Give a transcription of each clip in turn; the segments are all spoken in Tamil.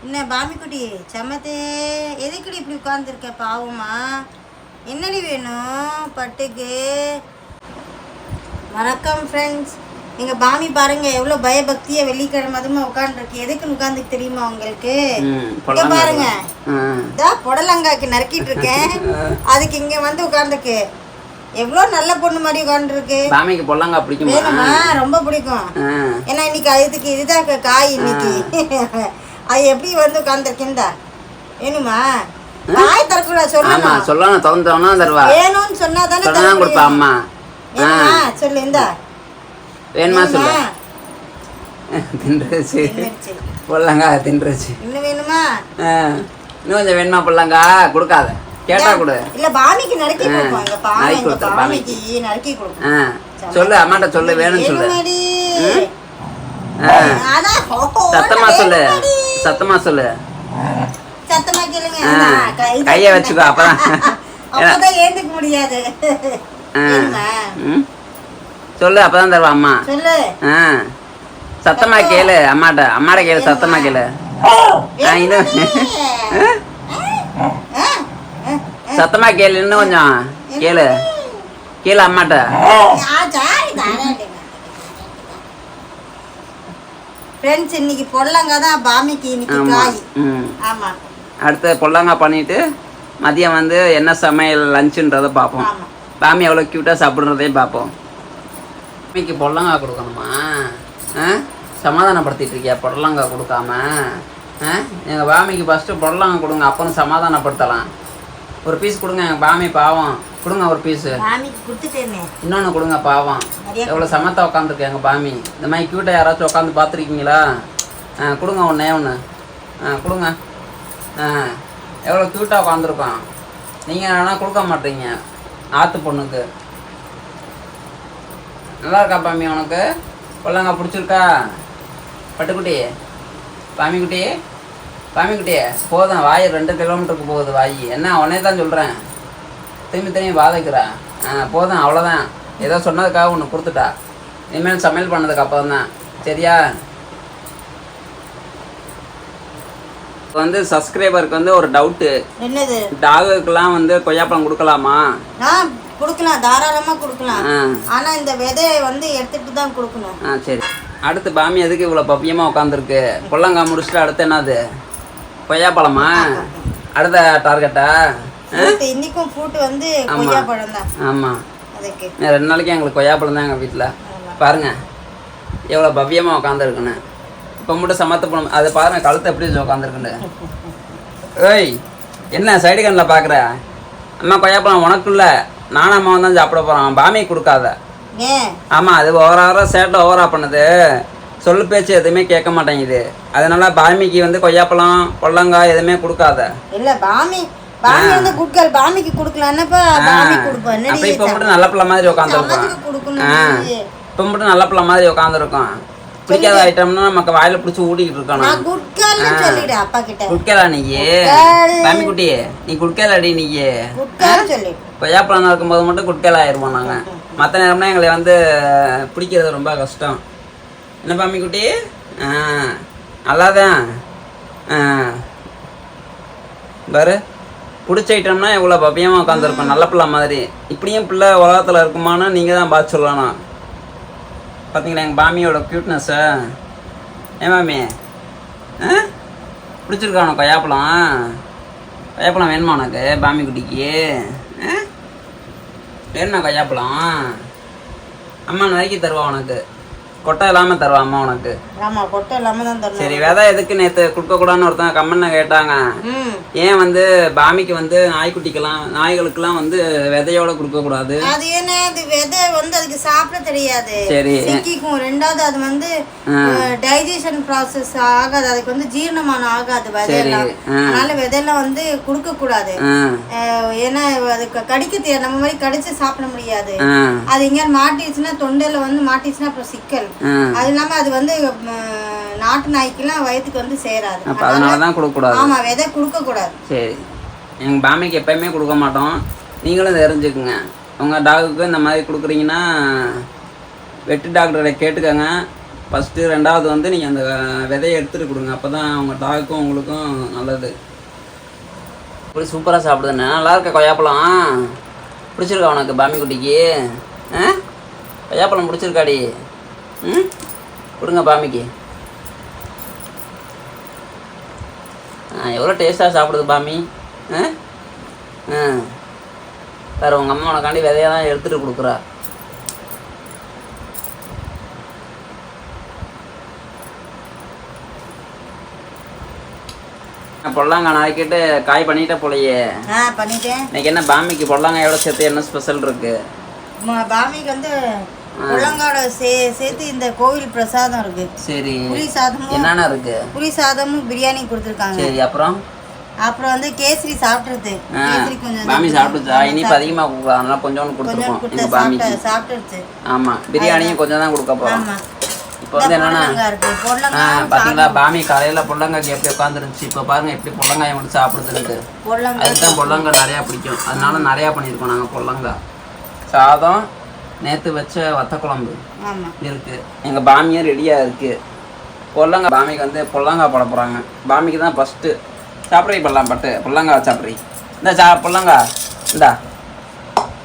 என்ன பாமிக்குட்டி சமத்தே எதுக்குடி இப்படி உட்காந்துருக்க பாவமா? என்னடி வேணும் பட்டுக்கு? வணக்கம் ஃப்ரெண்ட்ஸ். எங்கள் பாமி பாருங்க எவ்வளோ பயபக்தியாக வெள்ளிக்கிழமை அதுமா உட்காந்துருக்கு. எதுக்குன்னு உட்காந்துக்கு தெரியுமா உங்களுக்கு? இங்கே பாருங்க, இதான் புடலங்காய்க்கு நறுக்கிட்டு இருக்கேன். அதுக்கு இங்கே வந்து உட்காந்துருக்கு. எவ்வளோ நல்ல பொண்ணு மாதிரி உட்காந்துருக்கு. பாமிக்கு பொடலங்காய் பிடிக்கும். வேணுமா? ரொம்ப பிடிக்கும். ஏன்னா இன்னைக்கு அதுக்கு இதுதான் காய் இன்னைக்கு. அது எப்படி வந்து உட்காந்துருக்கேன்டா? வேணுமா? காய் தரக்கூடாது, சொல்லணும். சொல்லணும், திறந்தோன்னா தருவா. வேணும்னு சொன்னா தானே கொடுப்பா அம்மா. சொல்லு, இந்தா வேணுமா சொல்லு. தின்றுச்சு பொடலங்காய், தின்றுச்சு. இன்னும் வேணுமா? இன்னும் கொஞ்சம் வேணுமா? பொடலங்காய் கொடுக்காத, கேட்டா கொடு. இல்ல பாமிக்கு நறுக்கி கொடுப்போம். எங்க பாமிக்கு நறுக்கி கொடுப்போம். சொல்லு அம்மாட்ட, சொல்லு வேணும்னு சொல்லு. சத்தமா சொல்லு, சத்தமா சொல்லு. சத்தமா கேளுங்க. கைய வச்சுக்கோ, அப்பதான் ஏந்துக்க முடியாது. சொல்லு, அப்பதான் தருவா அம்மா. சொல்லு. சத்தமா கேளு அம்மாட்ட, அம்மாட்ட கேளு, சத்தமா கேளு. சத்தமா கேளு, இன்னும் கொஞ்சம் கேளு, கேளு அம்மாட்ட. ஃப்ரெண்ட்ஸ், இன்னைக்கு பொடலங்காய் தான் பாமிக்கு இன்னைக்கு காய். ஆமா, அடுத்து பொடலங்காய் பண்ணிட்டு மதியம் வந்து என்ன சமையல் லஞ்சுன்றதை பார்ப்போம். பாமி எவ்வளோ க்யூட்டாக சாப்பிட்றதையும் பார்ப்போம். பாமிக்கு பொடலங்காய் கொடுக்கணுமா? சமாதானப்படுத்திட்டு இருக்கியா பொடலங்காய் கொடுக்காம? எங்கள் பாமிக்கு ஃபஸ்ட்டு பொடலங்காய் கொடுங்க, அப்புறம் சமாதானப்படுத்தலாம். ஒரு பீஸ் கொடுங்க எங்கள் பாமி, பாவம். கொடுங்க ஒரு பீஸு. இன்னொன்று கொடுங்க, பாவம். எவ்வளோ சமத்தா உட்காந்துருக்கு எங்கள் பாமி. இந்த மாதிரி க்யூட்டாக யாராச்சும் உட்காந்து பார்த்துருக்கீங்களா? கொடுங்க ஒன்றே ஒன்று. கொடுங்க. எவ்வளோ க்யூட்டாக உட்காந்துருக்கோம். நீங்கள் ஆனால் கொடுக்க மாட்டீங்க ஆற்று பொண்ணுக்கு. நல்லா இருக்கா பாமி உனக்கு? பொடலங்காய் பிடிச்சிருக்கா பட்டுக்குட்டி? பாமிக்குட்டி, பாமிக்குட்டி போதும். வாய் 2 கிலோமீட்டருக்கு போகுது வாய். என்ன உடனே தான் சொல்கிறேன், திரும்பி பாதைக்கிறா. போதும், அவ்வளோதான். ஏதோ சொன்னதுக்காக ஒன்று கொடுத்துட்டா. இனிமேல் சமையல் பண்ணதுக்கு அப்புறம் தான், சரியா? வந்து சப்ஸ்கிரைபருக்கு வந்து ஒரு டவுட்டு. என்னது? டாகுக்கெல்லாம் வந்து கொய்யாப்பழம் கொடுக்கலாமா? கொடுக்கலாம், தாராளமாக கொடுக்கலாம். ஆனால் இந்த விதையை வந்து எடுத்துட்டு தான் கொடுக்கணும். சரி. அடுத்து பாமி எதுக்கு இவ்வளோ பப்பியமாக உட்காந்துருக்கு? பொடலங்காய் முடிச்சுட்டு அடுத்து என்னது? கொய்யாப்பழமா அடுத்த டார்கெட்டா? இன்னைக்கும் ஃப்ரூட் வந்து கொய்யாப்பழம் தான். ஆமாம், 2 நாளைக்கு எங்களுக்கு கொய்யாப்பழம் தான் எங்கள் வீட்டில். பாருங்க எவ்வளோ பவ்யமாக உட்காந்துருக்குன்னு. இப்போ மட்டும் சமத்து போகணும். அதை பாருங்க, கழுத்தை எப்படி உட்காந்துருக்குன்னு. ஏய், என்ன சைடு கண்ணில் பார்க்குற? அம்மா கொய்யாப்பழம் உனக்குள்ள, நானும் அம்மாவும் தான் சாப்பிட போகிறோம். பாமிக்கு கொடுக்காத. ஆமாம், அது ஓவராக சேட்டை ஓவரா பண்ணுது. சொல்லு பேச்சு எதுவுமே கேட்க மாட்டேங்குது. அதனால பாமிக்கு வந்து கொய்யாப்பழம் பொடலங்காய் எதுவுமே கொடுக்காத. இல்லை, பாமி வந்து குட்கல் பாமிக்கு கொடுக்கலாம்னப்ப பாமி கொடுப்பேன். அப்ப இப்ப மட்டும் நல்ல பிள்ளை மாதிரி உட்காந்துருக்கோம். இப்ப மட்டும் நல்ல பிள்ளை மாதிரி உட்காந்துருக்கோம். பிடிக்காத ஐட்டம்னா நமக்கு வாயில பிடிச்சி ஊட்டிக்கிட்டு இருக்கணும். குட்கலா நீ? பாமி குட்டி நீ குட்கலாடி? நீ கொய்யாப்பழம் இருக்கும்போது மட்டும் குட்கலா ஆயிடுவோம் நாங்க. மற்ற நேரம்னா எங்களை வந்து பிடிக்கிறது ரொம்ப கஷ்டம். என்ன பாமி குட்டி? நல்லாதான் பாரு, பிடிச்ச ஐட்டம்னா எவ்வளோ பப்பியமாக உட்காந்துருப்பேன், நல்ல பிள்ளை மாதிரி. இப்படியும் பிள்ளை உலகத்தில் இருக்குமானா நீங்கள் தான் பார்த்து சொல்லணும். பார்த்தீங்களா எங்கள் பாமியோட க்யூட்னஸ்ஸை? ஏன் பாமி பிடிச்சிருக்கா உனக்கு கொய்யாப்பழம்? கொய்யாப்பழம் வேணுமா உனக்கு பாமி குட்டிக்கு? வேணுமா கொய்யாப்பழம்? அம்மா நறுக்கி தருவா உனக்கு, கொட்டை இல்லாமல் தருவா அம்மா உனக்கு. சரி, விதை எதுக்கு நேற்று கொடுக்கக்கூடாதுன்னு ஒருத்தவங்க கமெண்ட்ல கேட்டாங்க. ஏன் வந்து பாமிக்கு வந்து நாய்களுக்கெல்லாம் வந்து விதையோட கொடுக்கக்கூடாது? அது என்ன, அது விதை வந்து அதுக்கு சாப்பிட தெரியாது. சரி, சிக்கிக்கும். ரெண்டாவது அது வந்து டைஜஷன் ப்ராசஸ் ஆகாது, அதுக்கு வந்து ஜீரணமானம் ஆகாது விதையெல்லாம். அதனால விதையெல்லாம் வந்து கொடுக்க கூடாது. ஏன்னா அதுக்கு கடிக்க தெரியாது, நம்ம மாதிரி கடிச்சு சாப்பிட முடியாது. அது எங்கேயாவது மாட்டிடுச்சுன்னா, தொண்டையில வந்து மாட்டிடுச்சுன்னா அப்புறம் சிக்கல். அது இல்லாம அது வந்து நாட்டு நாய்க்கெல்லாம் வயிற்றுக்கு வந்து சேராது. அதனால தான் கொடுக்கக்கூடாது. ஆமா, விதை கொடுக்க கூடாது. சரி, எங்கள் பாமிக்கு எப்பயுமே கொடுக்க மாட்டோம். நீங்களும் தெரிஞ்சுக்குங்க. உங்கள் டாகுக்கு இந்த மாதிரி கொடுக்குறீங்கன்னா வெட்டு டாக்டரை கேட்டுக்கோங்க. ஃபஸ்ட்டு. ரெண்டாவது வந்து நீங்கள் அந்த விதையை எடுத்துகிட்டு கொடுங்க, அப்போ தான் உங்கள் டாகுக்கும் உங்களுக்கும் நல்லது. இப்படி சூப்பராக சாப்பிடுதுண்ணே, நல்லா இருக்க கொய்யாப்பழம். பிடிச்சிருக்கா உனக்கு பாமி குட்டிக்கு? கொய்யாப்பழம் பிடிச்சிருக்காடி? கொடுங்க பாமிக்கு. எவ்வளோ டேஸ்ட்டாக சாப்பிடுது பாமி. வேறு உங்கள் அம்மா உனக்காண்டி விதையாக தான் எடுத்துகிட்டு கொடுக்குறா. பொடலங்காய் நாளைக்கிட்டு காய் பண்ணிட்ட போலையே. பண்ணிட்டேன். இன்னைக்கு என்ன பாமிக்கு பொடலங்காயோட சேர்த்து என்ன ஸ்பெஷல் இருக்கு? பாமிக்கு வந்து பொடலங்காயோட சேர்த்து இந்த கோவில் பிரசாதம் இருக்கு. சரி. புளி சாதமும் என்னென்ன இருக்கு? புளி சாதமும் பிரியாணி கொடுத்துருக்காங்க. சரி. அப்புறம் வந்து கேசரி சாப்பிட்டுருது. கேசரி கொஞ்சம் பாமி சாப்பிட்டுச்சா? இனிப்பு அதிகமாக கொடுக்கலாம், அதனால கொஞ்சோண்டு கொடுத்துருக்கோம் பாமிக்கு. சாப்பிட்டுருச்சு. ஆமாம், பிரியாணியும் கொஞ்சம் தான் கொடுக்க போகிறோம். இப்போ வந்து என்னன்னா பார்த்தீங்களா, பாமி காலையில் பொடலங்காய்க்கு எப்படி உட்காந்துருந்துச்சு, இப்போ பாருங்க எப்படி பொடலங்காயை மட்டும் சாப்பிடுதுருக்கு. அதுதான் பொடலங்காய் நிறையா பிடிக்கும், அதனால நிறையா பண்ணியிருக்கோம் நாங்கள். பொடலங்காய் சாதம், நேற்று வச்ச வத்த குழம்பு இருக்குது. எங்கள் பாமியும் ரெடியாக இருக்குது. பொடலங்காய் பாமிக்கு வந்து பொடலங்காய் போட போகிறாங்க. பாமிக்கு தான் ஃபஸ்ட்டு சாப்பிட்றீ பண்ணலாம். பொடலங்காய் சாப்பிட்றீ. இந்த பொடலங்காய் இந்தா,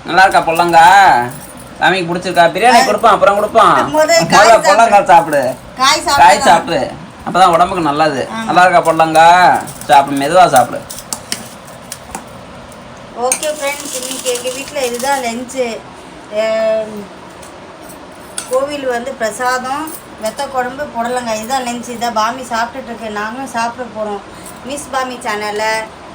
நல்லா இருக்கா பொடலங்காய்? பாமிக்கு பிடிச்சிருக்கா? பிரியாணி கொடுப்போம், அப்புறம் கொடுப்போம். பொடலங்காய் சாப்பிடு, காய் சாப்பிடு, அப்போ தான் உடம்புக்கு நல்லது. நல்லா இருக்கா பொடலங்காய்? சாப்பிடு, மெதுவாக சாப்பிடு. ஓகே ஃப்ரெண்ட்ஸ், இன்னைக்கு எங்கள் வீட்டில் இதுதான் லஞ்சு. கோவில் வந்து பிரசாதம், வெத்த குழம்பு, புடலங்காய், இதுதான் லஞ்ச். இதான் பாமி சாப்பிட்டுட்ருக்கு. நாங்களும் சாப்பிட போகிறோம். மிஸ் பாமி சேனலை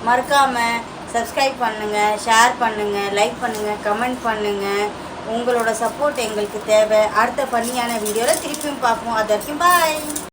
மறக்காமல் சப்ஸ்கிரைப் பண்ணுங்கள், ஷேர் பண்ணுங்கள், லைக் பண்ணுங்கள், கமெண்ட் பண்ணுங்கள். உங்களோட சப்போர்ட் எங்களுக்கு தேவை. அடுத்த பண்ணியான வீடியோவில் திருப்பியும் பார்ப்போம். அது வரைக்கும் பாய்.